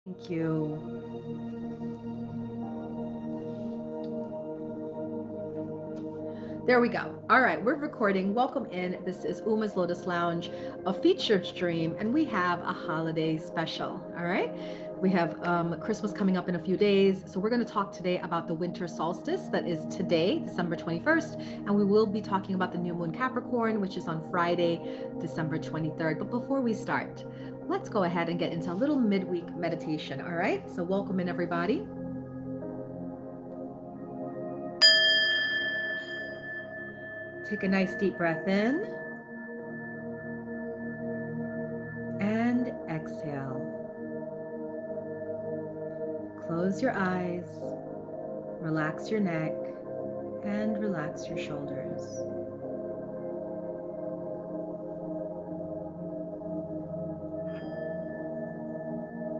Thank you. There we go. All right, we're recording. Welcome in. This is Uma's Lotus Lounge, a featured stream, and we have a holiday special. All right, we have Christmas coming up in a few days, so we're going to talk today about the winter solstice that is today, December 21st, and we will be talking about the new moon Capricorn, which is on Friday, December 23rd. But before we start, let's go ahead and get into a little midweek meditation. All right, so welcome in, everybody. Take a nice deep breath in and exhale. Close your eyes, relax your neck, and relax your shoulders.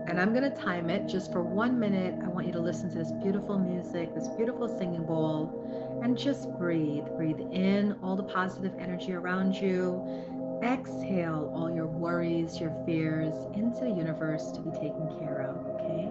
And I'm going to time it just for 1 minute. I want you to listen to this beautiful music, this beautiful singing bowl, and just breathe. Breathe in all the positive energy around you. Exhale all your worries, your fears into the universe to be taken care of, okay?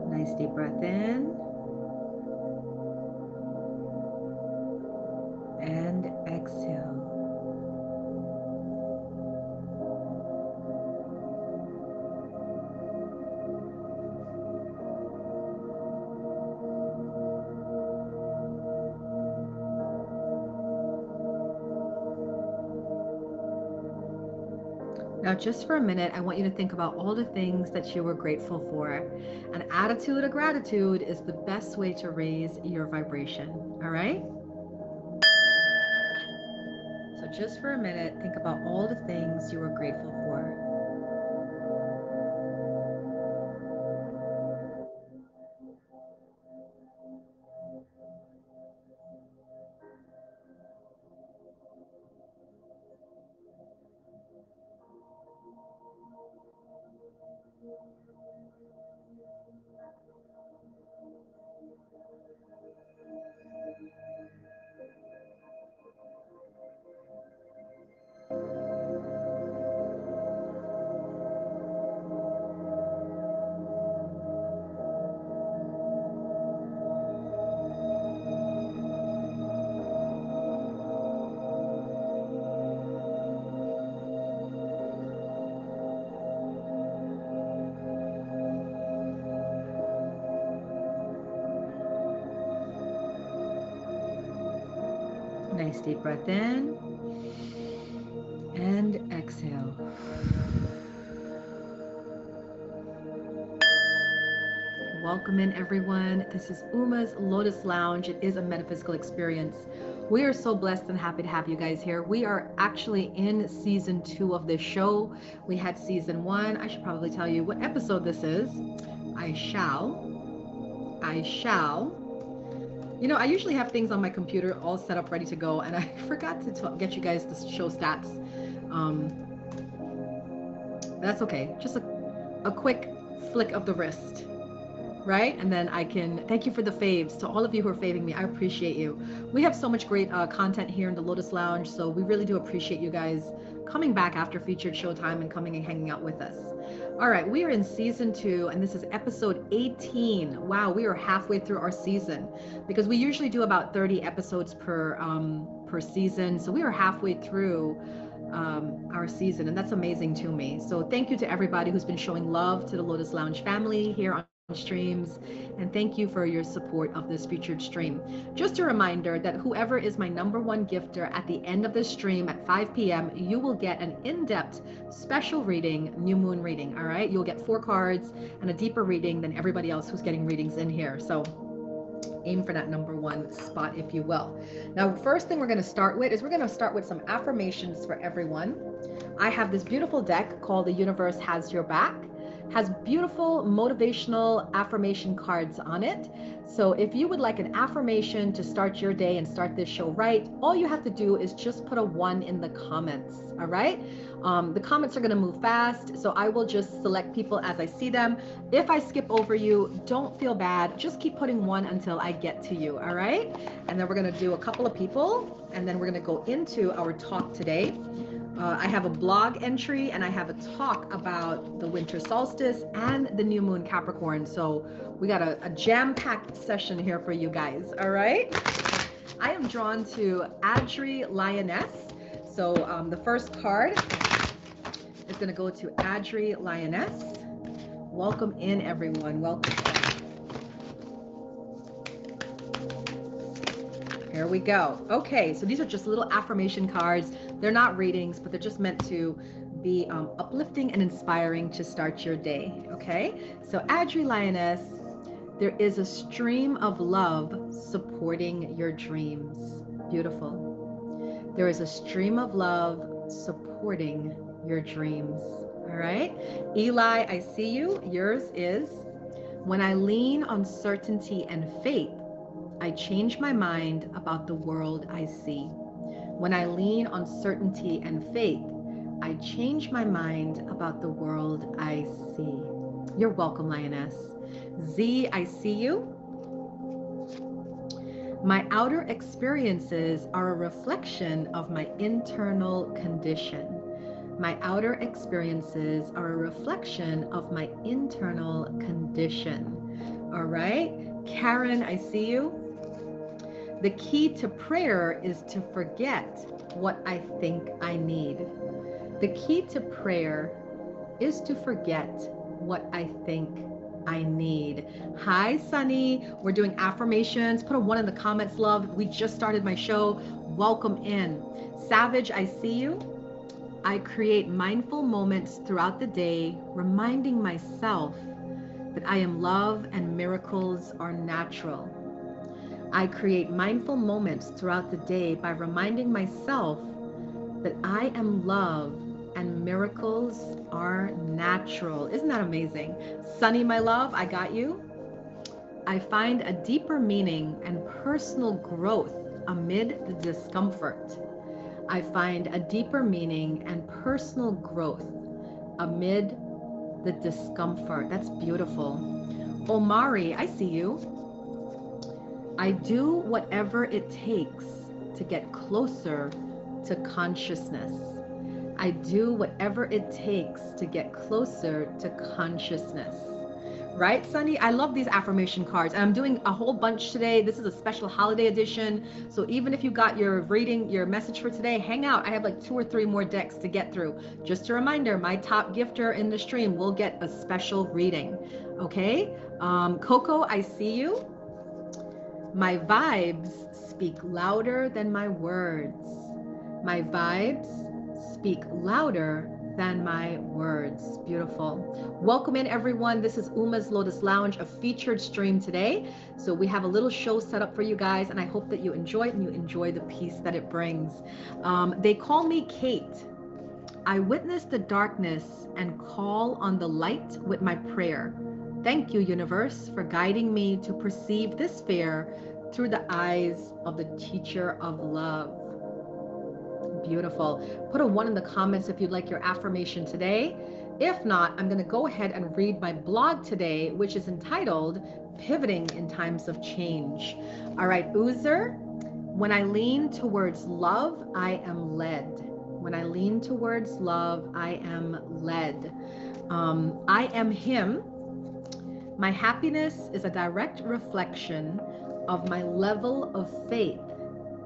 Nice deep breath in and exhale. Now, just for a minute, I want you to think about all the things that you were grateful for. An attitude of gratitude is the best way to raise your vibration. All right? So, just for a minute, think about all the things you were grateful for. Nice deep breath in and exhale. Welcome in, everyone. This is Uma's Lotus Lounge. It is a metaphysical experience. We are so blessed and happy to have you guys here. We are actually in season 2 of this show. We had season 1. I should probably tell you what episode this is. I shall. You know, I usually have things on my computer all set up, ready to go, and I forgot to get you guys the show stats. Um, that's okay. Just a quick flick of the wrist, right? And then I can thank you for the faves. To all of you who are faving me, I appreciate you. We have so much great content here in the Lotus Lounge, so we really do appreciate you guys coming back after featured showtime and coming and hanging out with us. All right, we are in season 2, and this is episode 18. Wow, we are halfway through our season because we usually do about 30 episodes per season. So we are halfway through our season, and that's amazing to me. So thank you to everybody who's been showing love to the Lotus Lounge family here on streams, and thank you for your support of this featured stream. Just a reminder that whoever is my #1 gifter at the end of this stream at 5 p.m., you will get an in-depth special reading, new moon reading. All right, you'll get 4 cards and a deeper reading than everybody else who's getting readings in here. So aim for that #1 spot, if you will. Now, first thing we're going to start with is we're going to start with some affirmations for everyone. I have this beautiful deck called The Universe Has Your Back. has beautiful motivational affirmation cards on it. So if you would like an affirmation to start your day and start this show right, all you have to do is just put a 1 in the comments, all right? The comments are gonna move fast, so I will just select people as I see them. If I skip over you, don't feel bad. Just keep putting 1 until I get to you, all right? And then we're gonna do a couple of people, and then we're gonna go into our talk today. I have a blog entry and I have a talk about the winter solstice and the new moon Capricorn. So we got a jam-packed session here for you guys, all right? I am drawn to Adri Lioness. So the first card is going to go to Adri Lioness. Welcome in, everyone. Welcome. Here we go. Okay, so these are just little affirmation cards. They're not readings, but they're just meant to be uplifting and inspiring to start your day, okay? So Adri Lioness, there is a stream of love supporting your dreams. Beautiful. There is a stream of love supporting your dreams, all right? Eli, I see you. Yours is, when I lean on certainty and faith, I change my mind about the world I see. When I lean on certainty and faith, I change my mind about the world I see. You're welcome, Lioness. Z, I see you. My outer experiences are a reflection of my internal condition. My outer experiences are a reflection of my internal condition. All right. Karen, I see you. The key to prayer is to forget what I think I need. The key to prayer is to forget what I think I need. Hi, Sunny. We're doing affirmations. Put a 1 in the comments, love. We just started my show. Welcome in. Savage, I see you. I create mindful moments throughout the day, reminding myself that I am love and miracles are natural. I create mindful moments throughout the day by reminding myself that I am love and miracles are natural. Isn't that amazing? Sunny, my love, I got you. I find a deeper meaning and personal growth amid the discomfort. I find a deeper meaning and personal growth amid the discomfort. That's beautiful. Omari, I see you. I do whatever it takes to get closer to consciousness. I do whatever it takes to get closer to consciousness. Right, Sunny? I love these affirmation cards. And I'm doing a whole bunch today. This is a special holiday edition. So even if you got your reading, your message for today, hang out. I have like 2 or 3 more decks to get through. Just a reminder, my top gifter in the stream will get a special reading. Okay? Coco, I see you. My vibes speak louder than my words. My vibes speak louder than my words. Beautiful. Welcome in, everyone. This is Uma's Lotus Lounge, a featured stream today. So we have a little show set up for you guys, and I hope that you enjoy it and you enjoy the peace that it brings. They call me Kate. I witness the darkness and call on the light with my prayer. Thank you, universe, for guiding me to perceive this fear through the eyes of the teacher of love. Beautiful. Put a 1 in the comments if you'd like your affirmation today. If not, I'm going to go ahead and read my blog today, which is entitled Pivoting in Times of Change. All right, Uzer, when I lean towards love, I am led. When I lean towards love, I am led. I am him. My happiness is a direct reflection of my level of faith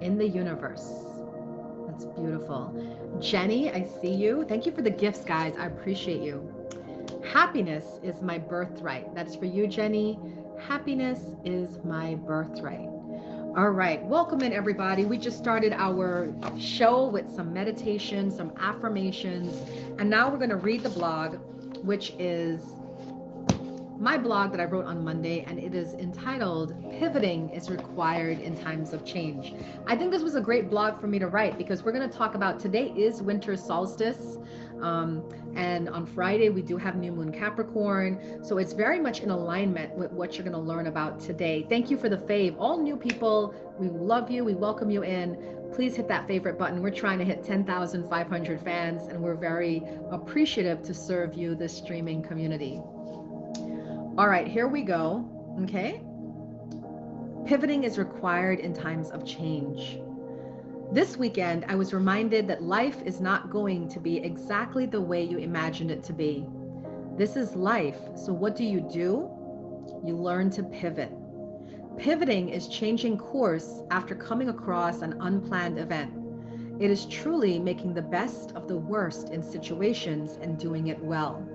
in the universe. That's beautiful. Jenny, I see you. Thank you for the gifts, guys. I appreciate you. Happiness is my birthright. That's for you, Jenny. Happiness is my birthright. All right. Welcome in, everybody. We just started our show with some meditation, some affirmations, and now we're going to read the blog, which is my blog that I wrote on Monday, and it is entitled Pivoting is Required in Times of Change. I think this was a great blog for me to write because we're going to talk about today is winter solstice. And on Friday, we do have new moon Capricorn. So it's very much in alignment with what you're going to learn about today. Thank you for the fave. All new people, we love you. We welcome you in. Please hit that favorite button. We're trying to hit 10,500 fans, and we're very appreciative to serve you, this streaming community. All right, here we go. Okay. Pivoting is required in times of change. This weekend, I was reminded that life is not going to be exactly the way you imagined it to be. This is life. So what do? You learn to pivot. Pivoting is changing course after coming across an unplanned event. It is truly making the best of the worst in situations and doing it well.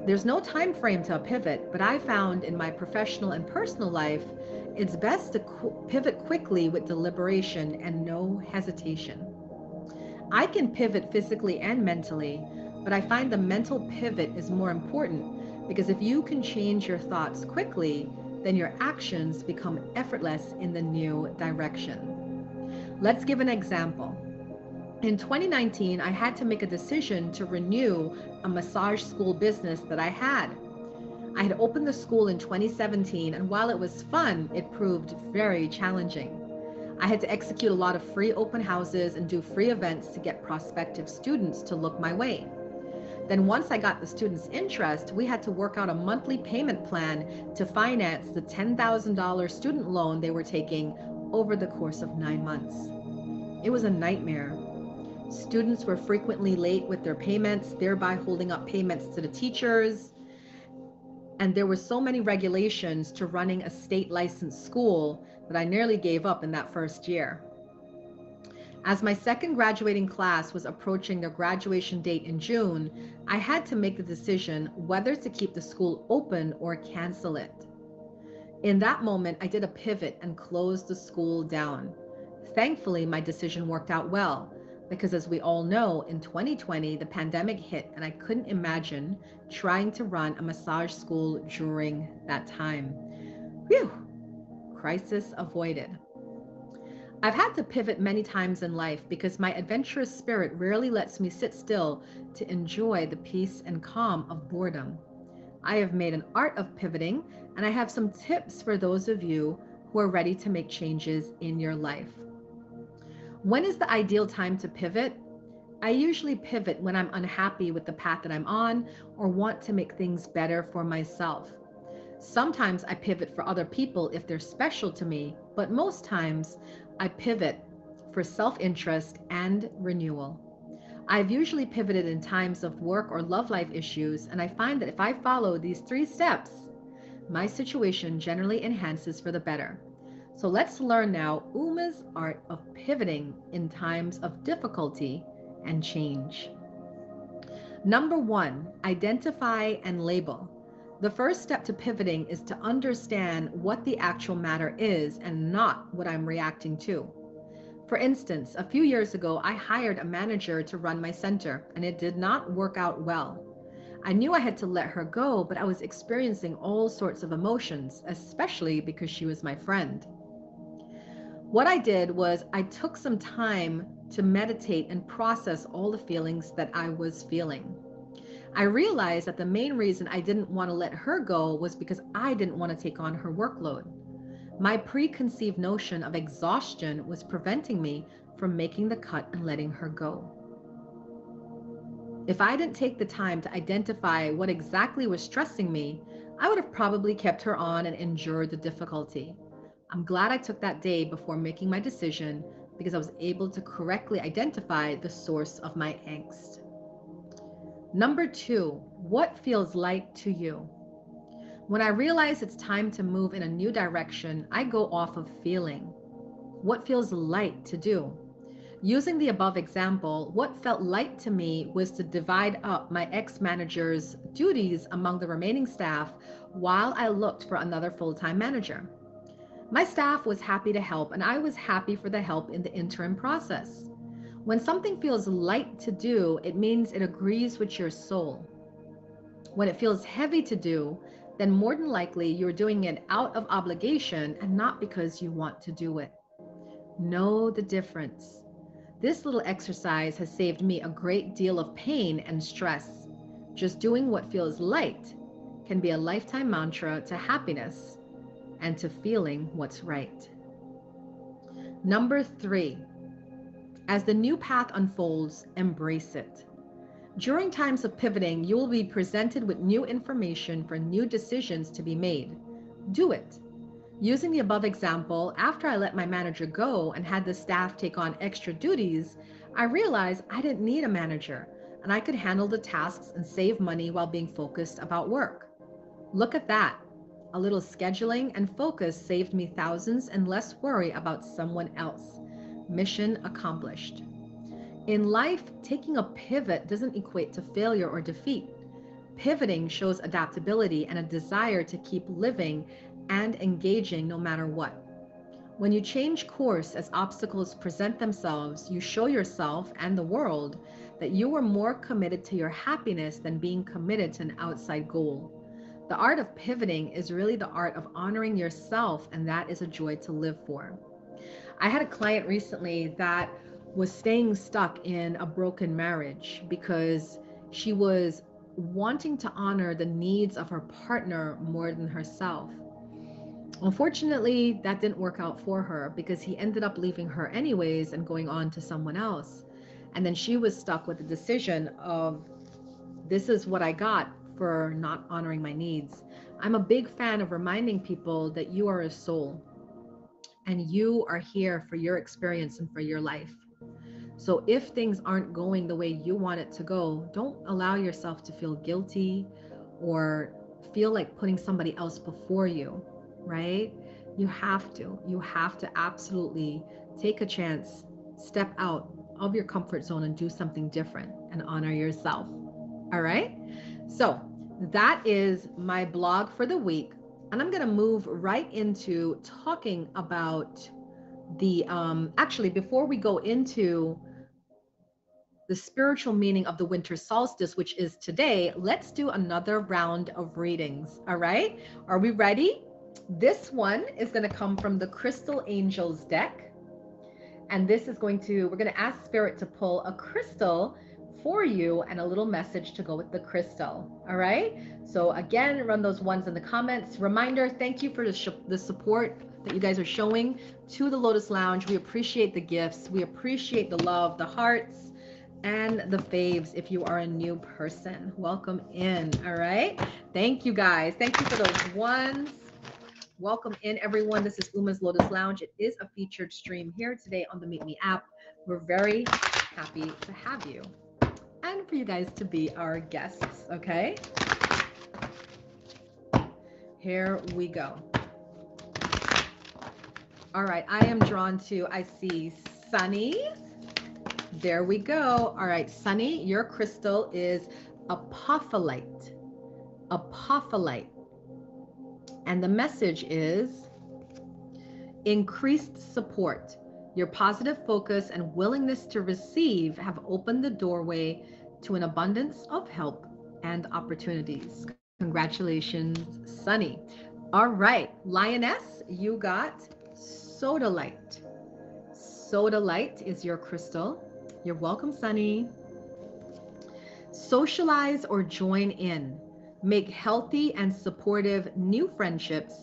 There's no time frame to a pivot, but I found in my professional and personal life, it's best to pivot quickly with deliberation and no hesitation. I can pivot physically and mentally, but I find the mental pivot is more important because if you can change your thoughts quickly, then your actions become effortless in the new direction. Let's give an example. In 2019, I had to make a decision to renew a massage school business that I had. I had opened the school in 2017, and while it was fun, it proved very challenging. I had to execute a lot of free open houses and do free events to get prospective students to look my way. Then once I got the students' interest, we had to work out a monthly payment plan to finance the $10,000 student loan they were taking over the course of 9 months. It was a nightmare. Students were frequently late with their payments, thereby holding up payments to the teachers. And there were so many regulations to running a state licensed school that I nearly gave up in that first year. As my second graduating class was approaching their graduation date in June, I had to make the decision whether to keep the school open or cancel it. In that moment, I did a pivot and closed the school down. Thankfully, my decision worked out well, because as we all know, in 2020, the pandemic hit and I couldn't imagine trying to run a massage school during that time. Whew, crisis avoided. I've had to pivot many times in life because my adventurous spirit rarely lets me sit still to enjoy the peace and calm of boredom. I have made an art of pivoting, and I have some tips for those of you who are ready to make changes in your life. When is the ideal time to pivot? I usually pivot when I'm unhappy with the path that I'm on or want to make things better for myself. Sometimes I pivot for other people if they're special to me, but most times I pivot for self-interest and renewal. I've usually pivoted in times of work or love life issues, and I find that if I follow these 3 steps, my situation generally enhances for the better. So let's learn now Uma's art of pivoting in times of difficulty and change. Number 1, identify and label. The first step to pivoting is to understand what the actual matter is and not what I'm reacting to. For instance, a few years ago, I hired a manager to run my center, and it did not work out well. I knew I had to let her go, but I was experiencing all sorts of emotions, especially because she was my friend. What I did was I took some time to meditate and process all the feelings that I was feeling. I realized that the main reason I didn't want to let her go was because I didn't want to take on her workload. My preconceived notion of exhaustion was preventing me from making the cut and letting her go. If I didn't take the time to identify what exactly was stressing me, I would have probably kept her on and endured the difficulty. I'm glad I took that day before making my decision because I was able to correctly identify the source of my angst. Number 2, what feels light to you? When I realize it's time to move in a new direction, I go off of feeling. What feels light to do? Using the above example, what felt light to me was to divide up my ex-manager's duties among the remaining staff while I looked for another full-time manager. My staff was happy to help, and I was happy for the help in the interim process. When something feels light to do, it means it agrees with your soul. When it feels heavy to do, then more than likely you're doing it out of obligation and not because you want to do it. Know the difference. This little exercise has saved me a great deal of pain and stress. Just doing what feels light can be a lifetime mantra to happiness and to feeling what's right. Number 3, as the new path unfolds, embrace it. During times of pivoting, you will be presented with new information for new decisions to be made. Do it. Using the above example, after I let my manager go and had the staff take on extra duties, I realized I didn't need a manager and I could handle the tasks and save money while being focused about work. Look at that. A little scheduling and focus saved me thousands and less worry about someone else. Mission accomplished. In life, taking a pivot doesn't equate to failure or defeat. Pivoting shows adaptability and a desire to keep living and engaging no matter what. When you change course as obstacles present themselves, you show yourself and the world that you are more committed to your happiness than being committed to an outside goal. The art of pivoting is really the art of honoring yourself, and that is a joy to live for. I had a client recently that was staying stuck in a broken marriage because she was wanting to honor the needs of her partner more than herself. Unfortunately, that didn't work out for her because he ended up leaving her anyways and going on to someone else. And then she was stuck with the decision of, this is what I got for not honoring my needs. I'm a big fan of reminding people that you are a soul and you are here for your experience and for your life. So if things aren't going the way you want it to go, don't allow yourself to feel guilty or feel like putting somebody else before you, right? You have to absolutely take a chance, step out of your comfort zone and do something different and honor yourself. All right. So that is my blog for the week. And I'm going to move right into talking about the, actually, before we go into the spiritual meaning of the winter solstice, which is today, let's do another round of readings. All right. Are we ready? This one is going to come from the Crystal Angels deck. And this is going to, we're going to ask Spirit to pull a crystal for you and a little message to go with the crystal. All right. So again, run those ones in the comments. Reminder, thank you for the support that you guys are showing to the Lotus Lounge. We appreciate the gifts. We appreciate the love, the hearts, and the faves. If you are a new person, welcome in. All right. Thank you guys. Thank you for those ones. Welcome in, everyone. This is Uma's Lotus Lounge. It is a featured stream here today on the Meetme app. We're very happy to have you and for you guys to be our guests, okay? Here we go. All right, I am drawn to, I see Sunny. There we go. All right, Sunny, your crystal is apophyllite. Apophyllite. And the message is increased support. Your positive focus and willingness to receive have opened the doorway to an abundance of help and opportunities. Congratulations, Sunny. All right, Lioness, you got sodalite. Sodalite is your crystal. You're welcome, Sunny. Socialize or join in. Make healthy and supportive new friendships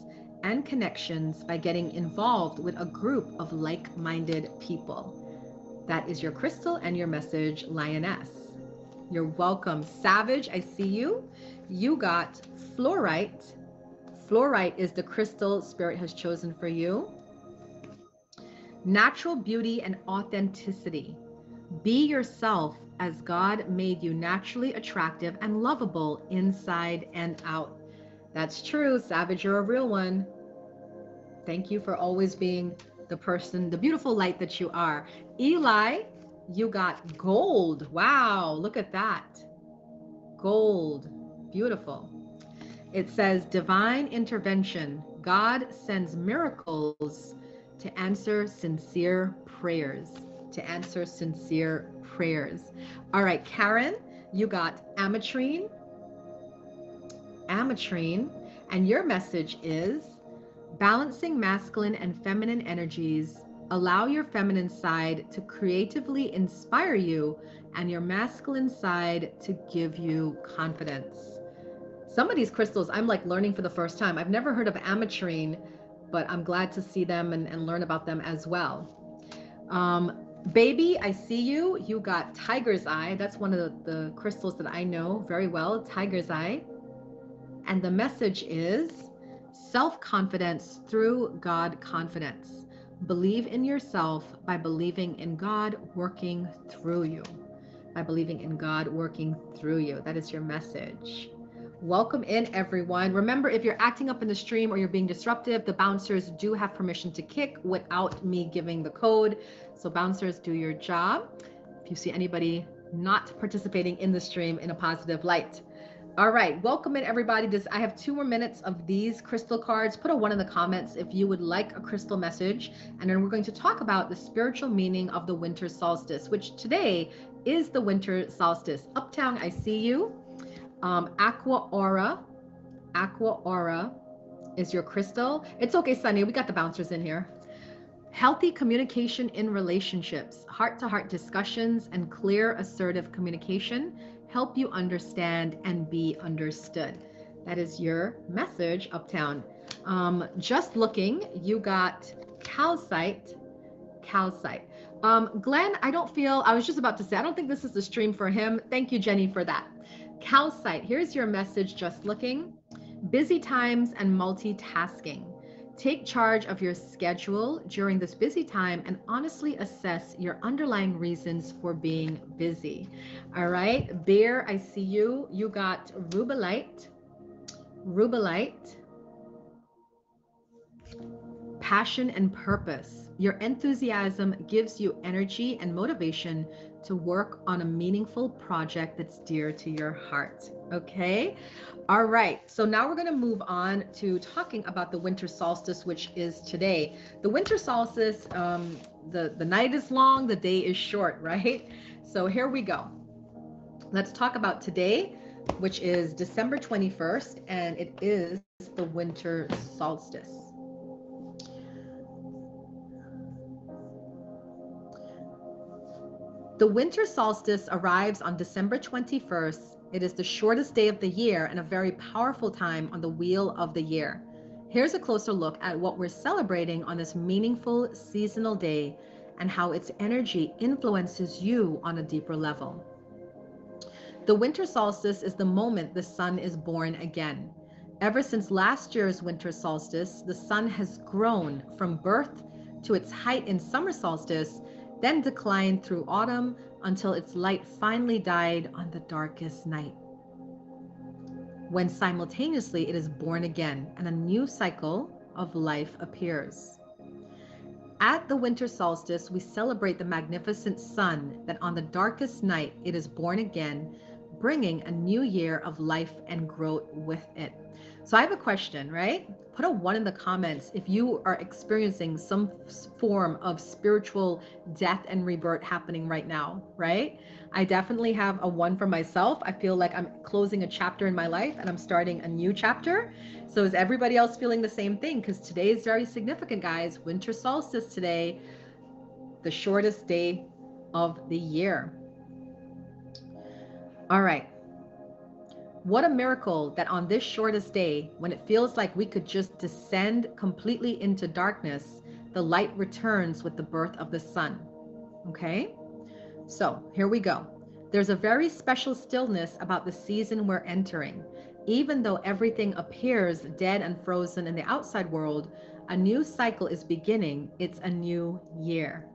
and connections by getting involved with a group of like-minded people. That is your crystal and your message, Lioness. You're welcome. Savage, I see you. You got fluorite. Fluorite is the crystal Spirit has chosen for you. Natural beauty and authenticity. Be yourself as God made you naturally attractive and lovable inside and out. That's true. Savage, you're a real one. Thank you for always being the person, the beautiful light that you are. Eli, you got gold. Wow, look at that. Gold. Beautiful. It says divine intervention. God sends miracles to answer sincere prayers. To answer sincere prayers. All right, Karen, you got ametrine. Ametrine. And your message is balancing masculine and feminine energies. Allow your feminine side to creatively inspire you and your masculine side to give you confidence. Some of these crystals I'm like learning for the first time. I've never heard of ametrine, but I'm glad to see them and learn about them as well. Baby, I see you. You got tiger's eye. That's one of the crystals that I know very well, tiger's eye. And the message is self-confidence through God confidence. Believe in yourself by believing in God working through you. By believing in God working through you. That is your message. Welcome in, everyone. Remember, if you're acting up in the stream or you're being disruptive, the bouncers do have permission to kick without me giving the code. So bouncers, do your job. If you see anybody not participating in the stream in a positive light. All right, welcome in, everybody. I have 2 more minutes of these crystal cards. Put a 1 in the comments if you would like a crystal message. And then we're going to talk about the spiritual meaning of the winter solstice, which today is the winter solstice. Uptown, I see you. Aqua Aura is your crystal. It's okay, Sunny, we got the bouncers in here. Healthy communication in relationships, heart-to-heart discussions, and clear, assertive communication help you understand and be understood. That is your message, Uptown. Just looking, you got calcite. Glenn, I was just about to say, I don't think this is the stream for him. Thank you, Jenny, for that. Calcite, here's your message, just looking. Busy times and multitasking. Take charge of your schedule during this busy time and honestly assess your underlying reasons for being busy. All right, Bear, I see you. You got rubellite, passion and purpose. Your enthusiasm gives you energy and motivation to work on a meaningful project that's dear to your heart. Okay. All right. So now we're going to move on to talking about the winter solstice, which is today. The winter solstice, the night is long, the day is short, right? So here we go. Let's talk about today, which is December 21st, and it is the winter solstice. The winter solstice arrives on December 21st. It is the shortest day of the year and a very powerful time on the wheel of the year. Here's a closer look at what we're celebrating on this meaningful seasonal day and how its energy influences you on a deeper level. The winter solstice is the moment the sun is born again. Ever since last year's winter solstice, the sun has grown from birth to its height in summer solstice, then declined through autumn until its light finally died on the darkest night, when simultaneously it is born again and a new cycle of life appears. At the winter solstice, we celebrate the magnificent sun that on the darkest night it is born again, bringing a new year of life and growth with it. So I have a question, right? Put a 1 in the comments if you are experiencing some form of spiritual death and rebirth happening right now, right? I definitely have a 1 for myself. I feel like I'm closing a chapter in my life and I'm starting a new chapter. So is everybody else feeling the same thing? Because today is very significant, guys. Winter solstice today, the shortest day of the year. All right. What a miracle that on this shortest day, when it feels like we could just descend completely into darkness, the light returns with the birth of the sun. Okay? So here we go. There's a very special stillness about the season we're entering. Even though everything appears dead and frozen in the outside world, a new cycle is beginning. It's a new year.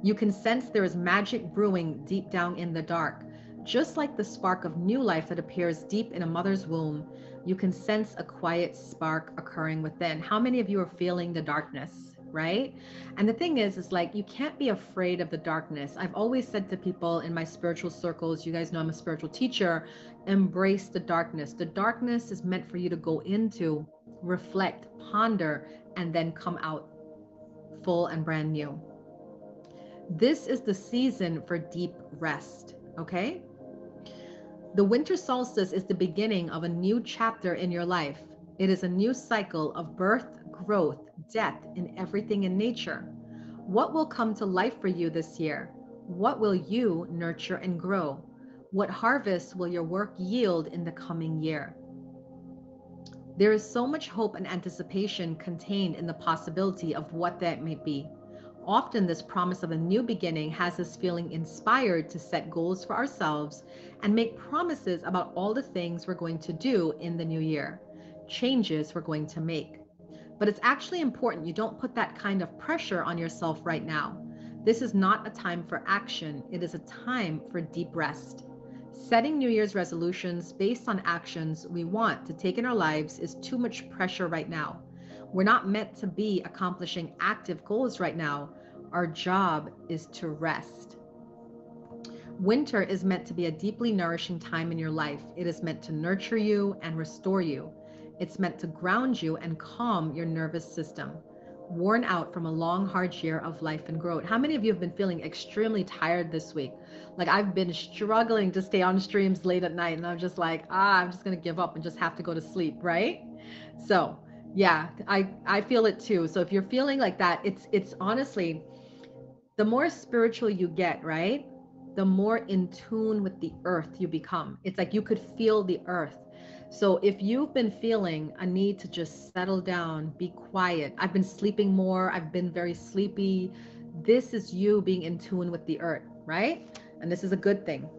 You can sense there is magic brewing deep down in the dark. Just like the spark of new life that appears deep in a mother's womb, you can sense a quiet spark occurring within. How many of you are feeling the darkness, right? And the thing is like, you can't be afraid of the darkness. I've always said to people in my spiritual circles, you guys know I'm a spiritual teacher, embrace the darkness. The darkness is meant for you to go into, reflect, ponder, and then come out full and brand new. This is the season for deep rest, okay? The winter solstice is the beginning of a new chapter in your life. It is a new cycle of birth, growth, death, and everything in nature. What will come to life for you this year? What will you nurture and grow? What harvest will your work yield in the coming year? There is so much hope and anticipation contained in the possibility of what that may be. Often, this promise of a new beginning has us feeling inspired to set goals for ourselves and make promises about all the things we're going to do in the new year, changes we're going to make. But it's actually important you don't put that kind of pressure on yourself right now. This is not a time for action, it is a time for deep rest. Setting New Year's resolutions based on actions we want to take in our lives is too much pressure right now. We're not meant to be accomplishing active goals right now. Our job is to rest. Winter is meant to be a deeply nourishing time in your life. It is meant to nurture you and restore you. It's meant to ground you and calm your nervous system. Worn out from a long, hard year of life and growth. How many of you have been feeling extremely tired this week? Like I've been struggling to stay on streams late at night, and I'm just like, I'm just gonna give up and just have to go to sleep, right? So yeah, I feel it too. So if you're feeling like that, it's honestly, the more spiritual you get, right? The more in tune with the earth you become. It's like you could feel the earth. So if you've been feeling a need to just settle down, be quiet, I've been sleeping more, I've been very sleepy, this is you being in tune with the earth, right? And this is a good thing.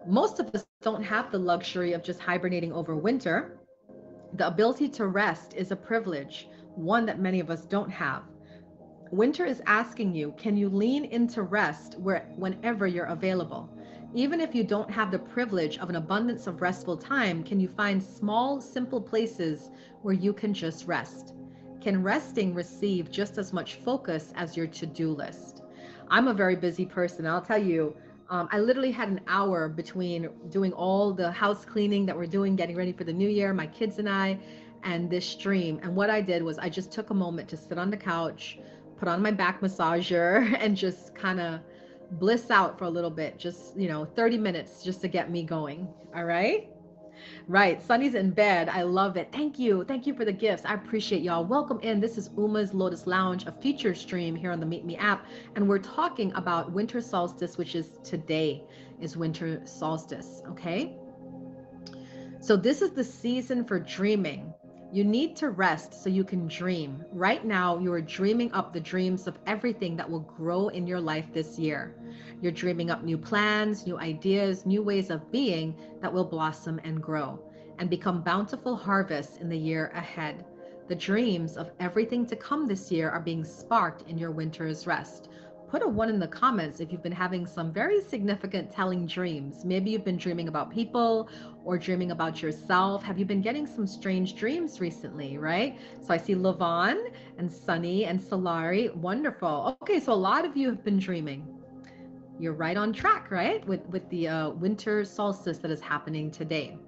Most of us don't have the luxury of just hibernating over winter. The ability to rest is a privilege, one that many of us don't have. Winter is asking you, can you lean into rest whenever you're available? Even if you don't have the privilege of an abundance of restful time, can you find small, simple places where you can just rest? Can resting receive just as much focus as your to-do list? I'm a very busy person. I'll tell you, I literally had an hour between doing all the house cleaning that we're doing, getting ready for the new year, my kids and this stream. And what I did was I just took a moment to sit on the couch, put on my back massager, and just kind of bliss out for a little bit, just 30 minutes just to get me going. All right. Right, Sunny's in bed. I love it. Thank you for the gifts. I appreciate y'all. Welcome in. This is Uma's Lotus Lounge, a featured stream here on the Meetme app, and we're talking about winter solstice, which is today is winter solstice. Okay, so this is the season for dreaming. You need to rest so you can dream. Right now, you are dreaming up the dreams of everything that will grow in your life this year. You're dreaming up new plans, new ideas, new ways of being that will blossom and grow and become bountiful harvests in the year ahead. The dreams of everything to come this year are being sparked in your winter's rest. Put a 1 in the comments if you've been having some very significant telling dreams. Maybe you've been dreaming about people or dreaming about yourself. Have you been getting some strange dreams recently, right? So I see Lavon and Sunny and Solari. Wonderful. Okay, so a lot of you have been dreaming. You're right on track, right? With the winter solstice that is happening today.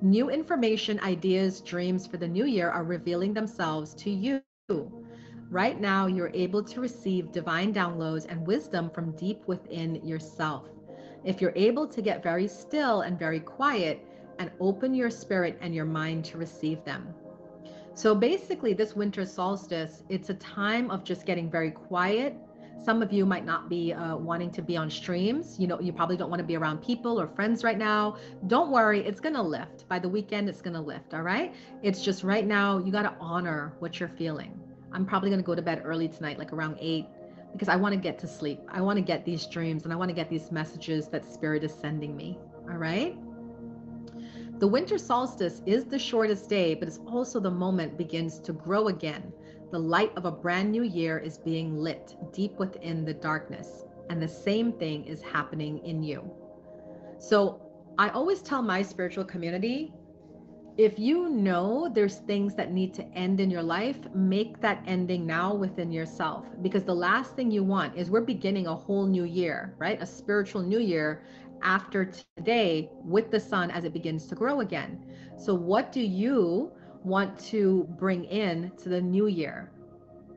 New information, ideas, dreams for the new year are revealing themselves to you. Right now, you're able to receive divine downloads and wisdom from deep within yourself. If you're able to get very still and very quiet and open your spirit and your mind to receive them. So basically, this winter solstice, it's a time of just getting very quiet. Some of you might not be wanting to be on streams. You probably don't want to be around people or friends right now. Don't worry, it's going to lift. By the weekend, it's going to lift, all right? It's just right now, you got to honor what you're feeling. I'm probably going to go to bed early tonight, like around 8, because I want to get to sleep. I want to get these dreams and I want to get these messages that Spirit is sending me, all right? The winter solstice is the shortest day, but it's also the moment begins to grow again. The light of a brand new year is being lit deep within the darkness, and the same thing is happening in you. So I always tell my spiritual community, if you know there's things that need to end in your life, make that ending now within yourself, because the last thing you want is we're beginning a whole new year, right? A spiritual new year after today with the sun as it begins to grow again. So what do you want to bring in to the new year,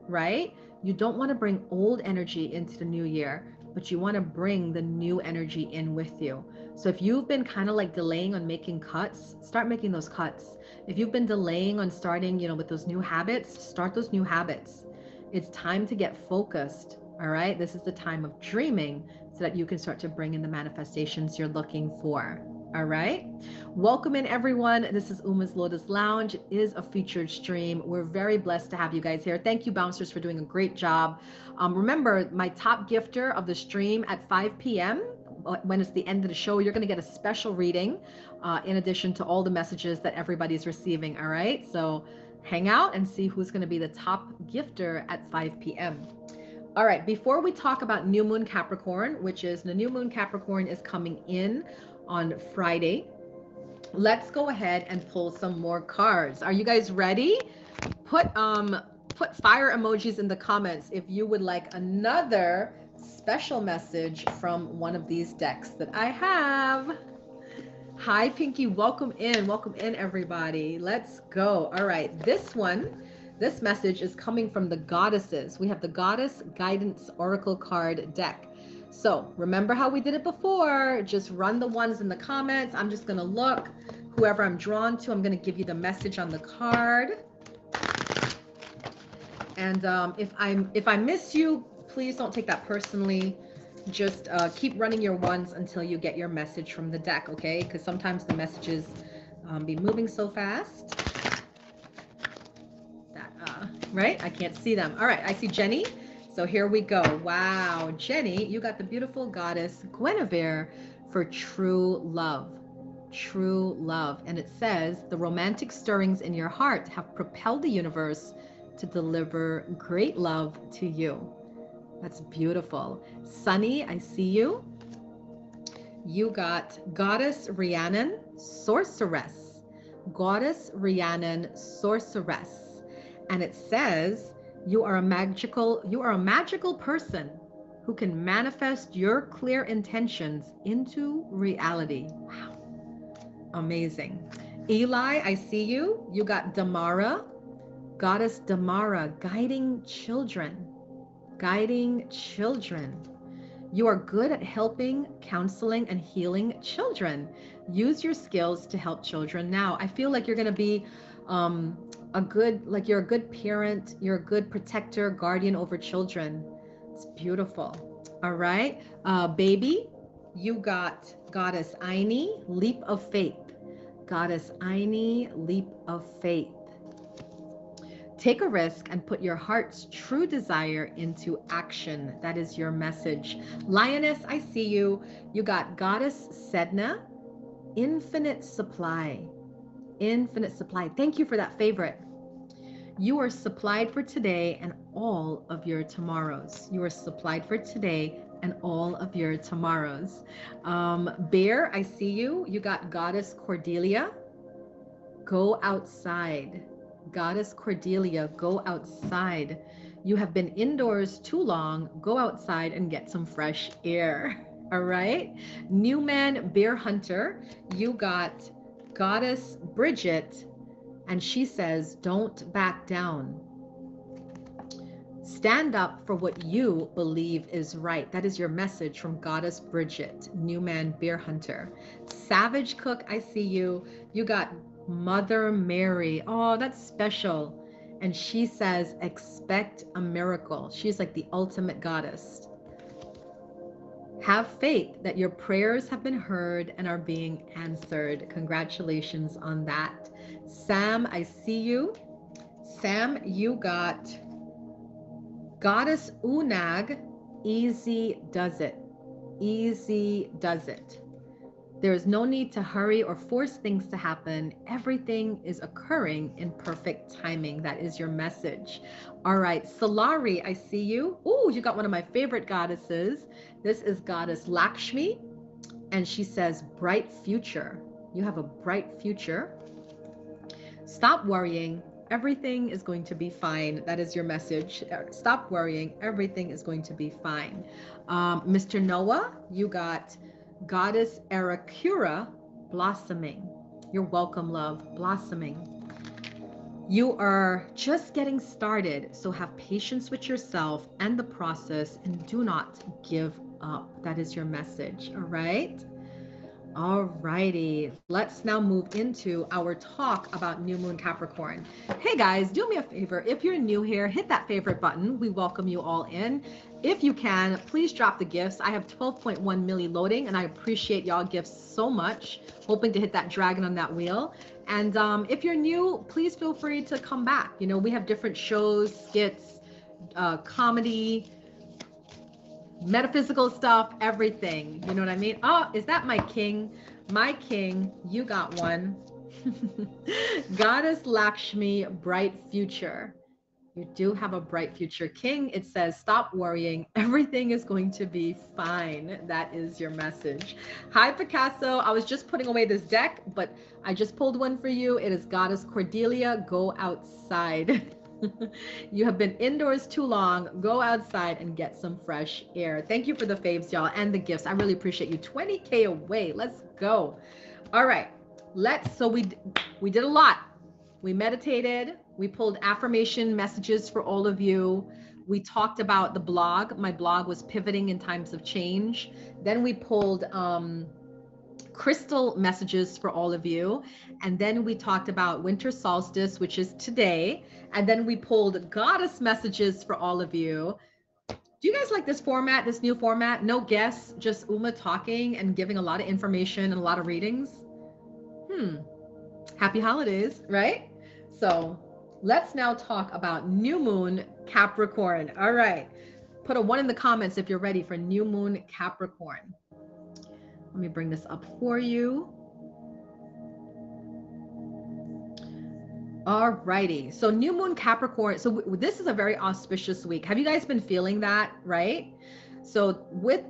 right? You don't want to bring old energy into the new year. but you want to bring the new energy in with you. So if you've been kind of like delaying on making cuts, start making those cuts. If you've been delaying on starting, with those new habits, start those new habits. It's time to get focused. All right. This is the time of dreaming so that you can start to bring in the manifestations you're looking for. All right. Welcome in, everyone. This is Uma's Lotus Lounge. It is a featured stream. We're very blessed to have you guys here. Thank you, bouncers, for doing a great job. Remember, my top gifter of the stream at 5 p.m. when it's the end of the show, you're going to get a special reading in addition to all the messages that everybody's receiving. All right. So hang out and see who's going to be the top gifter at 5 p.m. All right. Before we talk about New Moon Capricorn, which is the New Moon Capricorn is coming in on Friday, let's go ahead and pull some more cards. Are you guys ready? Put fire emojis in the comments if you would like another special message from one of these decks that I have. Hi, Pinky. Welcome in, everybody. Let's go. All right, this message is coming from the goddesses. We have the Goddess Guidance Oracle card deck. So remember how we did it before. Just run the ones in the comments. I'm just going to look. Whoever I'm drawn to, I'm going to give you the message on the card. And if I miss you, please don't take that personally. Just keep running your ones until you get your message from the deck, okay? Because sometimes the messages be moving so fast that, right? I can't see them. All right, I see Jenny. So here we go. Wow, Jenny, you got the beautiful goddess Guinevere for true love. True love. And it says, the romantic stirrings in your heart have propelled the universe to deliver great love to you. That's beautiful. Sunny, I see you. You got Goddess Rhiannon, Sorceress. Goddess Rhiannon, Sorceress. And it says, you are a magical person who can manifest your clear intentions into reality. Wow. Amazing. Eli, I see you. You got Damara, Goddess Damara, guiding children. Guiding children. You are good at helping, counseling, and healing children. Use your skills to help children now. I feel like you're going to be you're a good parent, you're a good protector, guardian over children. It's beautiful. All right. Baby, you got Goddess Aini, Leap of Faith. Goddess Aini, Leap of Faith. Take a risk and put your heart's true desire into action. That is your message. Lioness, I see you. You got Goddess Sedna, Infinite Supply. Infinite Supply. Thank you for that favorite. You are supplied for today and all of your tomorrows. You are supplied for today and all of your tomorrows. Bear, I see you. You got Goddess Cordelia. Go outside. Goddess Cordelia, go outside. You have been indoors too long. Go outside and get some fresh air. All right. New Man Bear Hunter, you got Goddess Bridget, and she says, don't back down. Stand up for what you believe is right. That is your message from Goddess Bridget, New Man Bear Hunter. Savage Cook, I see you. You got Mother Mary. Oh, that's special. And she says, expect a miracle. She's like the ultimate goddess. Have faith that your prayers have been heard and are being answered. Congratulations on that. Sam, I see you. Sam, you got Goddess Unag. Easy does it. Easy does it. There is no need to hurry or force things to happen. Everything is occurring in perfect timing. That is your message. All right, Solari, I see you. Oh, you got one of my favorite goddesses. This is Goddess Lakshmi, and she says, bright future. You have a bright future. Stop worrying. Everything is going to be fine. That is your message. Stop worrying. Everything is going to be fine. Mr. Noah, you got Goddess Arakura, blossoming. You're welcome, love. Blossoming. You are just getting started, so have patience with yourself and the process and do not give up. That is your message. All right. All righty. Let's now move into our talk about new moon Capricorn. Hey guys, do me a favor. If you're new here, hit that favorite button. We welcome you all in. If you can, please drop the gifts. I have 12.1 milli loading, and I appreciate y'all gifts so much. Hoping to hit that dragon on that wheel. And if you're new, please feel free to come back. You know, we have different shows, skits, comedy, metaphysical stuff, everything. You know what I mean? Oh, is that my king? My king, you got one. Goddess Lakshmi, bright future. You do have a bright future, King. It says, stop worrying. Everything is going to be fine. That is your message. Hi, Picasso. I was just putting away this deck, but I just pulled one for you. It is Goddess Cordelia. Go outside. You have been indoors too long. Go outside and get some fresh air. Thank you for the faves, y'all, and the gifts. I really appreciate you. 20K away. Let's go. All right. So we did a lot. We meditated. We pulled affirmation messages for all of you. We talked about the blog. My blog was pivoting in times of change. Then we pulled crystal messages for all of you. And then we talked about winter solstice, which is today. And then we pulled goddess messages for all of you. Do you guys like this format, this new format? No guests, just Uma talking and giving a lot of information and a lot of readings. Happy holidays, right? So let's now talk about new moon Capricorn. All right. Put a 1 in the comments if you're ready for new moon Capricorn. Let me bring this up for you. All righty. So new moon Capricorn. So this is a very auspicious week. Have you guys been feeling that, right? So with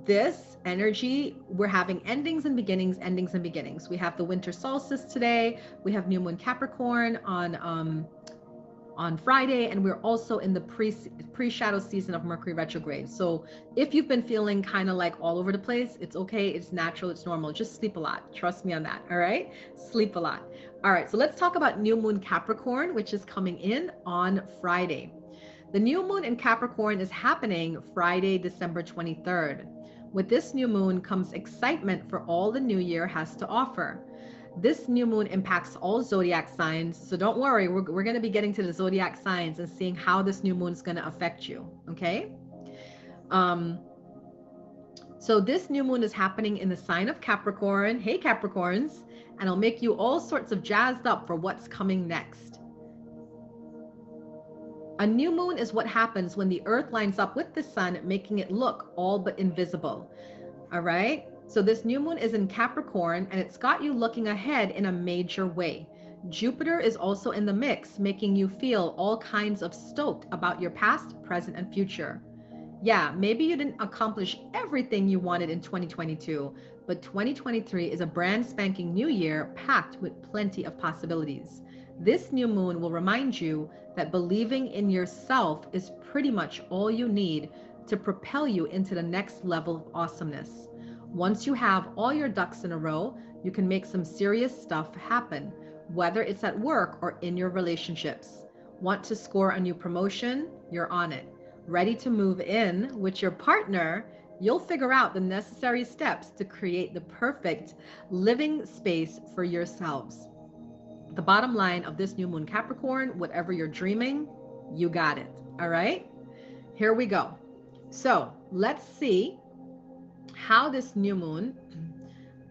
this energy, we're having endings and beginnings, endings and beginnings. We have the winter solstice today. We have new moon Capricorn on Friday, and we're also in the pre-shadow season of Mercury retrograde. So if you've been feeling kind of like all over the place, it's okay. It's natural. It's normal. Just sleep a lot. Trust me on that. All right. Sleep a lot. All right. So let's talk about new moon Capricorn, which is coming in on Friday. The new moon in Capricorn is happening Friday, December 23rd. With this new moon comes excitement for all the new year has to offer. This new moon impacts all zodiac signs. So don't worry, we're going to be getting to the zodiac signs and seeing how this new moon is going to affect you. Okay. So this new moon is happening in the sign of Capricorn. Hey, Capricorns, and it'll make you all sorts of jazzed up for what's coming next. A new moon is what happens when the earth lines up with the sun, making it look all but invisible. All right. So this new moon is in Capricorn, and it's got you looking ahead in a major way. Jupiter is also in the mix, making you feel all kinds of stoked about your past, present, and future. Yeah, maybe you didn't accomplish everything you wanted in 2022, but 2023 is a brand spanking new year packed with plenty of possibilities. This new moon will remind you that believing in yourself is pretty much all you need to propel you into the next level of awesomeness. Once you have all your ducks in a row, you can make some serious stuff happen, whether it's at work or in your relationships. Want to score a new promotion? You're on it. Ready to move in with your partner? You'll figure out the necessary steps to create the perfect living space for yourselves. The bottom line of this new moon Capricorn, whatever you're dreaming, you got it. All right, here we go. So let's see how this new moon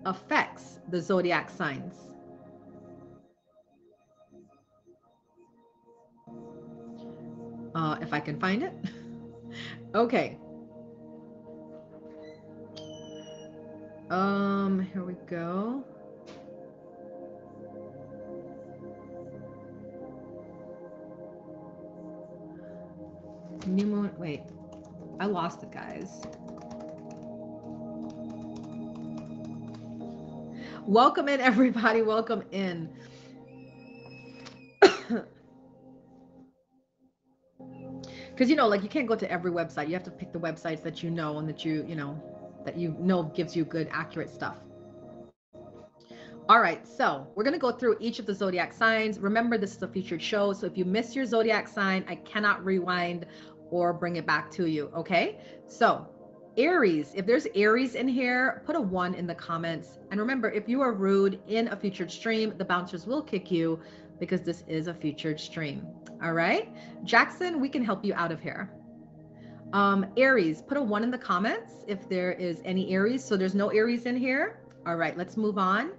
affects the zodiac signs. If I can find it. Okay. Here we go. New moon, wait, I lost it, guys. Welcome in, everybody. Welcome in. Because, you know, like you can't go to every website. You have to pick the websites that you know and that you know gives you good, accurate stuff. All right, so we're going to go through each of the zodiac signs. Remember, this is a featured show. So if you miss your zodiac sign, I cannot rewind or bring it back to you. Okay, so Aries, if there's Aries in here, put a 1 in the comments. And remember, if you are rude in a featured stream, the bouncers will kick you because this is a featured stream. All right. Jackson, we can help you out of here. Aries, put a 1 in the comments if there is any Aries. So there's no Aries in here. All right, let's move on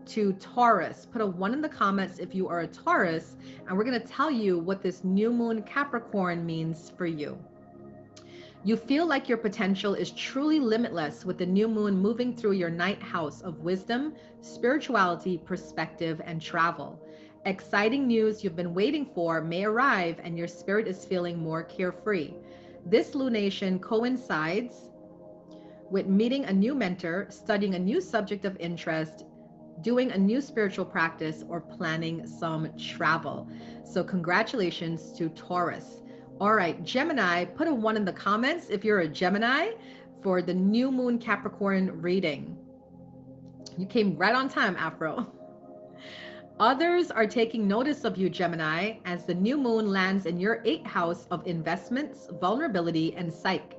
to Taurus. Put a 1 in the comments if you are a Taurus, and we're going to tell you what this new moon Capricorn means for you. You feel like your potential is truly limitless with the new moon moving through your ninth house of wisdom, spirituality, perspective, and travel. Exciting news you've been waiting for may arrive, and your spirit is feeling more carefree. This lunation coincides with meeting a new mentor, studying a new subject of interest, doing a new spiritual practice, or planning some travel. So congratulations to Taurus. All right, Gemini, put a 1 in the comments if you're a Gemini for the new moon Capricorn reading. You came right on time, Afro. Others are taking notice of you, Gemini, as the new moon lands in your 8th house of investments, vulnerability, and psyche.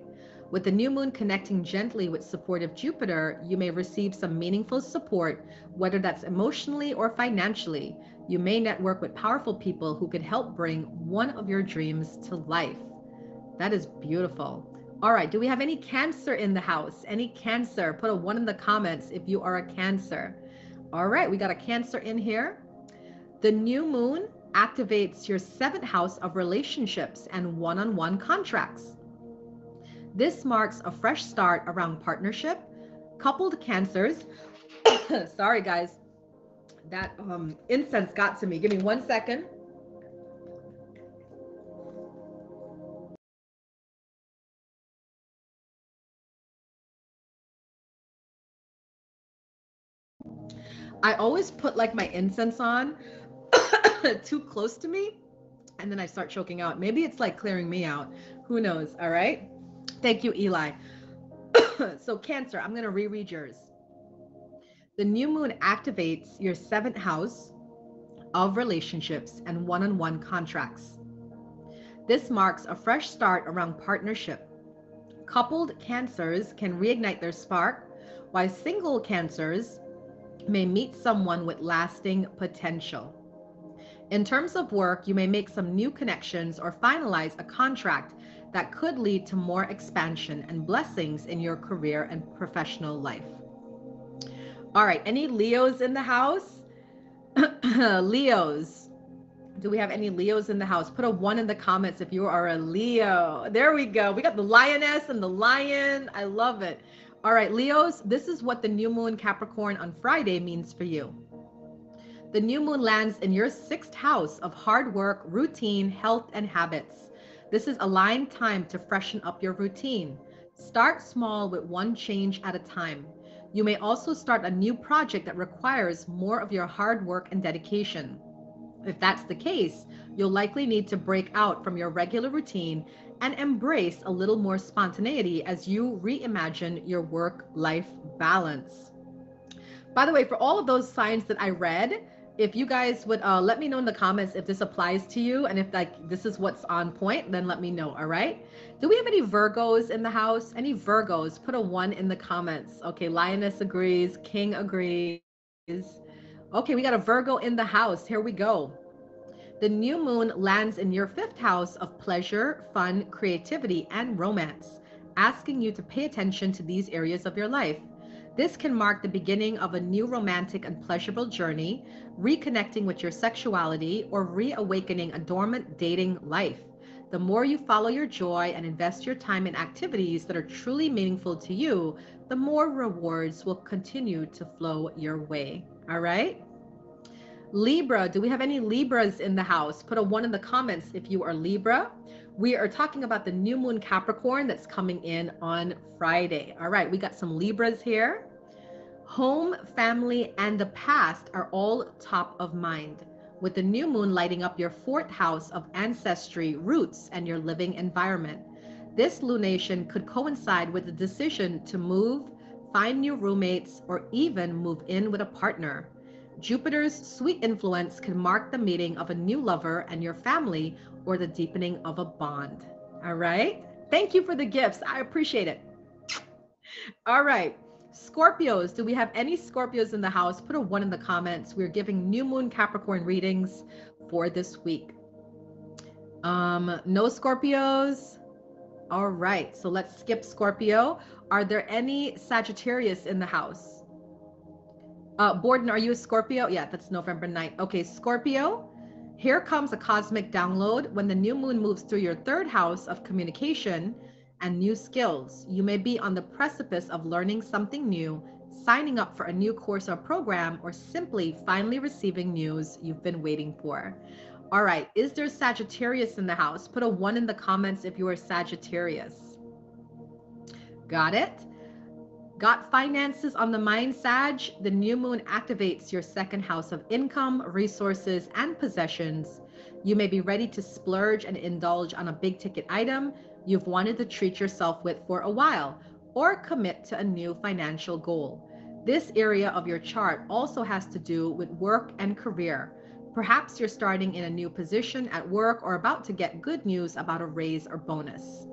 With the new moon connecting gently with supportive Jupiter, you may receive some meaningful support, whether that's emotionally or financially. You may network with powerful people who could help bring one of your dreams to life. That is beautiful. All right, do we have any Cancer in the house? Any Cancer? Put a 1 in the comments if you are a Cancer. All right, we got a Cancer in here. The new moon activates your 7th house of relationships and one-on-one contracts. This marks a fresh start around partnership, coupled Cancers. Sorry, guys. That incense got to me. Give me 1 second. I always put like my incense on too close to me, and then I start choking out. Maybe it's like clearing me out. Who knows? All right. Thank you, Eli. So Cancer, I'm going to reread yours. The new moon activates your 7th house of relationships and one-on-one contracts. This marks a fresh start around partnership. Coupled Cancers can reignite their spark, while single Cancers may meet someone with lasting potential. In terms of work, you may make some new connections or finalize a contract that could lead to more expansion and blessings in your career and professional life. All right, any Leos in the house? Leos. Do we have any Leos in the house? Put a 1 in the comments if you are a Leo. There we go. We got the lioness and the lion. I love it. All right, Leos, this is what the new moon Capricorn on Friday means for you. The new moon lands in your 6th house of hard work, routine, health, and habits. This is aligned time to freshen up your routine. Start small with one change at a time. You may also start a new project that requires more of your hard work and dedication. If that's the case, you'll likely need to break out from your regular routine and embrace a little more spontaneity as you reimagine your work-life balance. By the way, for all of those signs that I read, if you guys would let me know in the comments if this applies to you, and if like this is what's on point, then let me know. All right. Do we have any Virgos in the house? Any Virgos? Put a 1 in the comments. Okay, Lioness agrees. King agrees. Okay, we got a Virgo in the house. Here we go. The new moon lands in your 5th house of pleasure, fun, creativity, and romance, asking you to pay attention to these areas of your life. This can mark the beginning of a new romantic and pleasurable journey, reconnecting with your sexuality, or reawakening a dormant dating life. The more you follow your joy and invest your time in activities that are truly meaningful to you, the more rewards will continue to flow your way. All right? Libra, do we have any Libras in the house? Put a 1 in the comments if you are Libra. We are talking about the new moon Capricorn that's coming in on Friday. All right, we got some Libras here. Home, family, and the past are all top of mind, with the new moon lighting up your 4th house of ancestry, roots, and your living environment. This lunation could coincide with the decision to move, find new roommates, or even move in with a partner. Jupiter's sweet influence can mark the meeting of a new lover and your family, or the deepening of a bond. All right. Thank you for the gifts. I appreciate it. All right. Scorpios, do we have any Scorpios in the house? Put a 1 in the comments. We're giving new moon Capricorn readings for this week. No Scorpios. All right. So let's skip Scorpio. Are there any Sagittarius in the house? Borden, are you a Scorpio? Yeah, that's November 9th. Okay, Scorpio. Here comes a cosmic download. When the new moon moves through your third house of communication and new skills, you may be on the precipice of learning something new, signing up for a new course or program, or simply finally receiving news you've been waiting for. All right, is there Sagittarius in the house? Put a 1 in the comments if you are Sagittarius. Got it? Got finances on the mind, Sag? The new moon activates your second house of income, resources, and possessions. You may be ready to splurge and indulge on a big ticket item you've wanted to treat yourself with for a while, or commit to a new financial goal. This area of your chart also has to do with work and career. Perhaps you're starting in a new position at work or about to get good news about a raise or bonus.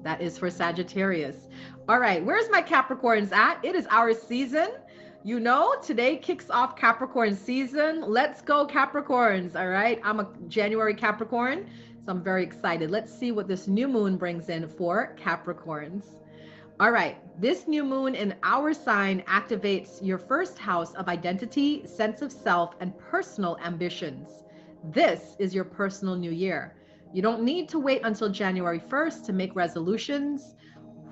That is for Sagittarius. All right, where's my Capricorns at? It is our season. You know, today kicks off Capricorn season. Let's go Capricorns, all right? I'm a January Capricorn, so I'm very excited. Let's see what this new moon brings in for Capricorns. All right, this new moon in our sign activates your first house of identity, sense of self, and personal ambitions. This is your personal new year. You don't need to wait until January 1st to make resolutions.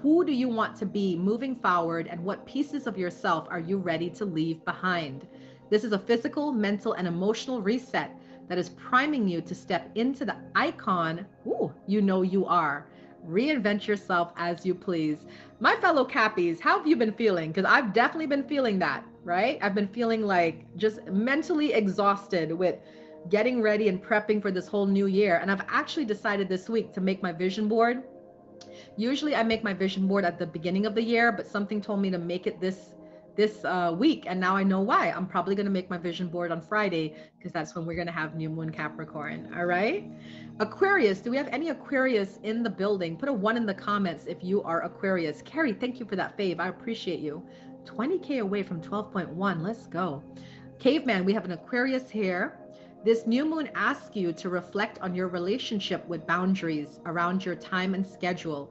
Who do you want to be moving forward, and what pieces of yourself are you ready to leave behind? This is a physical, mental, and emotional reset that is priming you to step into the icon you know you are. Reinvent yourself as you please. My fellow Cappies, how have you been feeling? Because I've definitely been feeling that, right? I've been feeling like just mentally exhausted with getting ready and prepping for this whole new year. And I've actually decided this week to make my vision board. Usually I make my vision board at the beginning of the year, but something told me to make it this week, and now I know why. I'm probably going to make my vision board on Friday, because that's when we're going to have new moon Capricorn. All right. Aquarius, do we have any Aquarius in the building? Put a 1 in the comments if you are Aquarius. Carrie, thank you for that fave. I appreciate you. 20K away from 12.1. Let's go. Caveman, we have an Aquarius here. This new moon asks you to reflect on your relationship with boundaries around your time and schedule.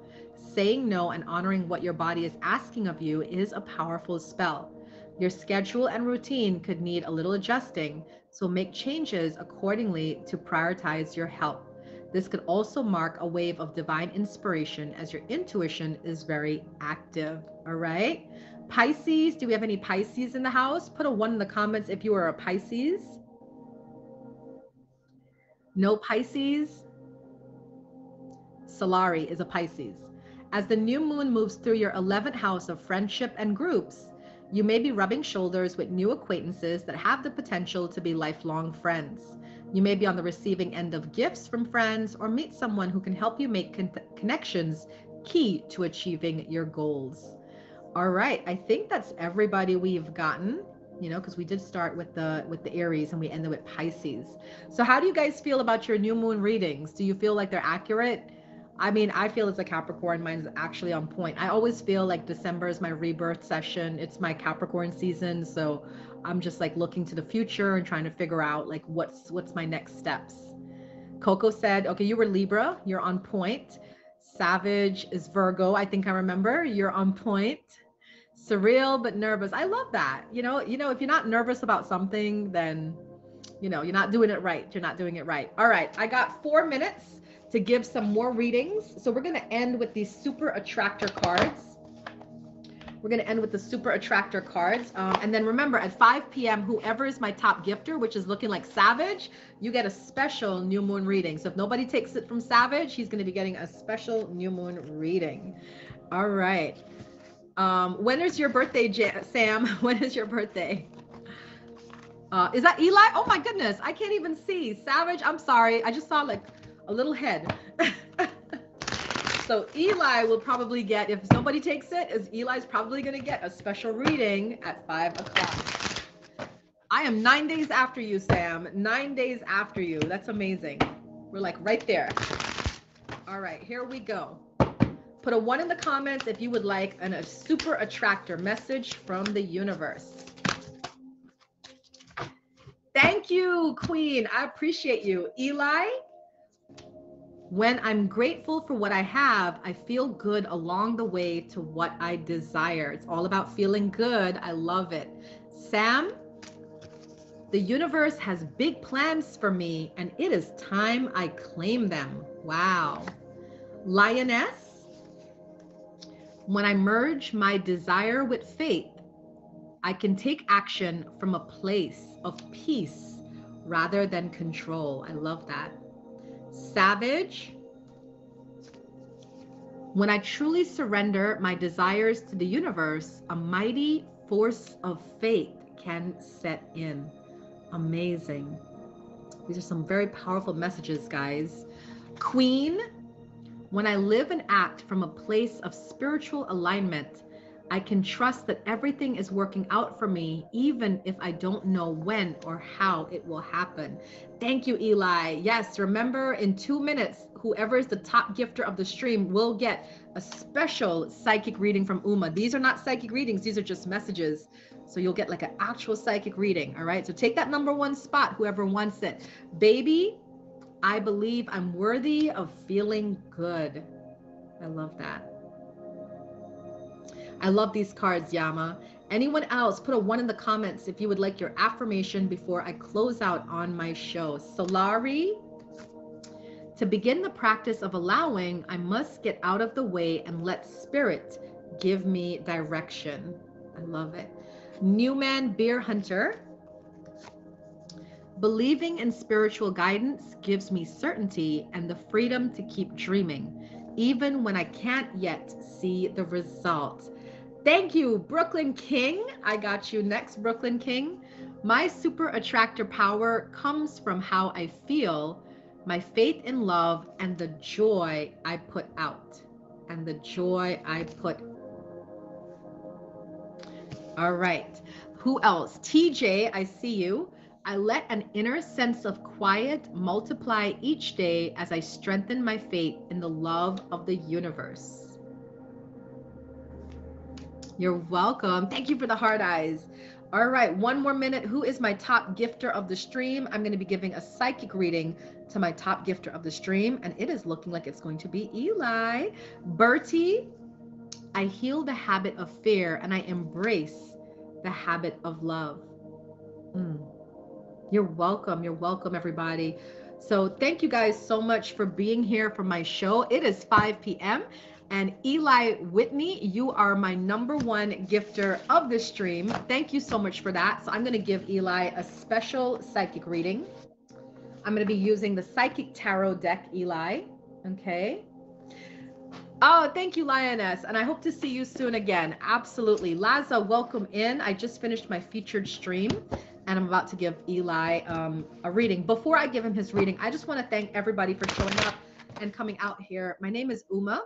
Saying no and honoring what your body is asking of you is a powerful spell. Your schedule and routine could need a little adjusting, so make changes accordingly to prioritize your health. This could also mark a wave of divine inspiration as your intuition is very active. All right. Pisces, do we have any Pisces in the house? Put a 1 in the comments if you are a Pisces. No Pisces? Solari is a Pisces. As the new moon moves through your 11th house of friendship and groups, you may be rubbing shoulders with new acquaintances that have the potential to be lifelong friends. You may be on the receiving end of gifts from friends, or meet someone who can help you make connections key to achieving your goals. All right, I think that's everybody we've gotten, you know, because we did start with the Aries and we ended with Pisces. So how do you guys feel about your new moon readings? Do you feel like they're accurate? I mean, I feel as a Capricorn, mine's actually on point. I always feel like December is my rebirth session. It's my Capricorn season. So I'm just like looking to the future and trying to figure out like what's my next steps. Coco said, okay, you were Libra, you're on point. Savage is Virgo. I think I remember, you're on point. Surreal, but nervous. I love that. You know, if you're not nervous about something, then, you know, you're not doing it right. You're not doing it right. All right. I got 4 minutes to give some more readings. So we're going to end with these super attractor cards. We're going to end with the super attractor cards. And then remember at 5 p.m., whoever is my top gifter, which is looking like Savage, you get a special new moon reading. So if nobody takes it from Savage, he's going to be getting a special new moon reading. All right. When is your birthday, Sam? When is your birthday? Is that Eli? Oh my goodness. I can't even see. Savage, I'm sorry. I just saw like a little head. So Eli will probably get, if nobody takes it, Eli's probably going to get a special reading at 5 o'clock. I am 9 days after you, Sam. 9 days after you. That's amazing. We're like right there. All right, here we go. Put a 1 in the comments if you would like a super attractor message from the universe. Thank you, Queen. I appreciate you. Eli, when I'm grateful for what I have, I feel good along the way to what I desire. It's all about feeling good. I love it. Sam, the universe has big plans for me, and it is time I claim them. Wow. Lioness, when I merge my desire with faith, I can take action from a place of peace rather than control. I love that. Savage, when I truly surrender my desires to the universe, a mighty force of faith can set in. Amazing. These are some very powerful messages, guys. Queen, when I live and act from a place of spiritual alignment, I can trust that everything is working out for me, even if I don't know when or how it will happen. Thank you, Eli. Yes, remember, in 2 minutes, whoever is the top gifter of the stream will get a special psychic reading from Uma. These are not psychic readings. These are just messages. So you'll get like an actual psychic reading. All right. So take that #1 spot, whoever wants it. Baby, I believe I'm worthy of feeling good. I love that. I love these cards, Yama. Anyone else, put a 1 in the comments if you would like your affirmation before I close out on my show. Solari, to begin the practice of allowing, I must get out of the way and let spirit give me direction. I love it. Newman Beer Hunter, believing in spiritual guidance gives me certainty and the freedom to keep dreaming, even when I can't yet see the results. Thank you, Brooklyn King. I got you next, Brooklyn King. My super attractor power comes from how I feel, my faith in love, and the joy I put out. And the joy I put. All right. Who else? TJ, I see you. I let an inner sense of quiet multiply each day as I strengthen my faith in the love of the universe. You're welcome. Thank you for the heart eyes. All right, 1 more minute. Who is my top gifter of the stream? I'm going to be giving a psychic reading to my top gifter of the stream, and it is looking like it's going to be Eli. Bertie, I heal the habit of fear and I embrace the habit of love. You're welcome. You're welcome, everybody. So thank you guys so much for being here for my show. It is 5 p.m. And Eli Whitney, you are my #1 gifter of the stream. Thank you so much for that. So I'm going to give Eli a special psychic reading. I'm going to be using the Psychic Tarot deck, Eli. Okay. Oh, thank you, Lioness. And I hope to see you soon again. Absolutely. Laza, welcome in. I just finished my featured stream and I'm about to give Eli a reading. Before I give him his reading, I just want to thank everybody for showing up and coming out here. My name is Uma.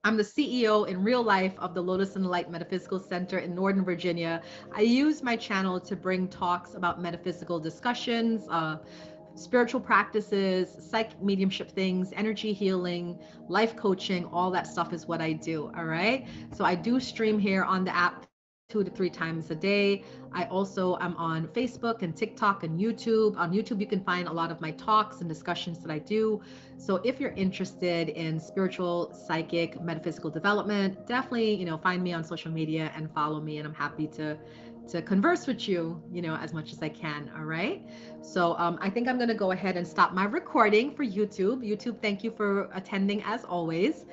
I'm the CEO in real life of the Lotus and Light Metaphysical Center in Northern Virginia. I use my channel to bring talks about metaphysical discussions, spiritual practices, psychic mediumship things, energy healing, life coaching, all that stuff is what I do. All right. So I do stream here on the app 2 to 3 times a day. I also am on Facebook and TikTok and YouTube. On YouTube, you can find a lot of my talks and discussions that I do. So if you're interested in spiritual, psychic, metaphysical development, definitely, find me on social media and follow me. And I'm happy to converse with you, as much as I can. All right. So I think I'm going to go ahead and stop my recording for YouTube. YouTube, thank you for attending as always.